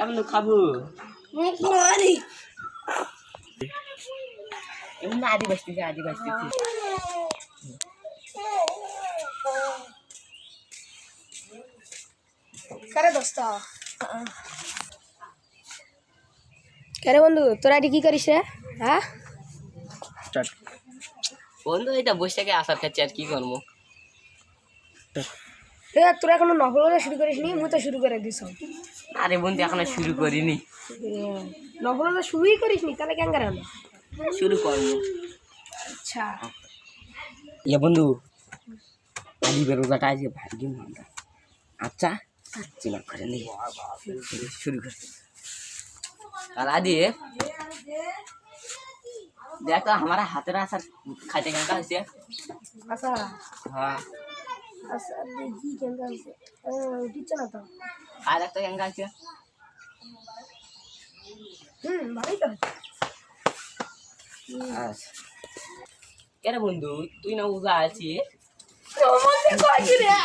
এমন খাবো এমন আদি বাসতেছে কারে দোস্ত কারে বন্ধু তোরা এটি কি করিস রে? হ্যাঁ বন্ধু এটা বসে থেকে আসার খাচ্ছি আর কি করবো। তোরা এখনো নফলতা শুরু করিস নি? মুই তো শুরু করে দিস। আরে বন্ধু এখনো শুরু করিনি। নফলতা শুরুই করিস নি তাহলে কেন করে? শুরু করবো। আচ্ছা ইয়ে বন্ধু আদি বেরোজাটা আজকে ভাগ্য আমরা আচ্ছা চিনা করে নি শুরু কর। কাল আদি देख तो हमारा हाथ रहा सर खाते क्या का है আচ্ছা हां আচ্ছা দেখি কেন আছে উঠিছে না তো आज तो क्या का है ভালোই তো আচ্ছা কেন বন্ধু তুই না উজা আছিস তো মনে কই রে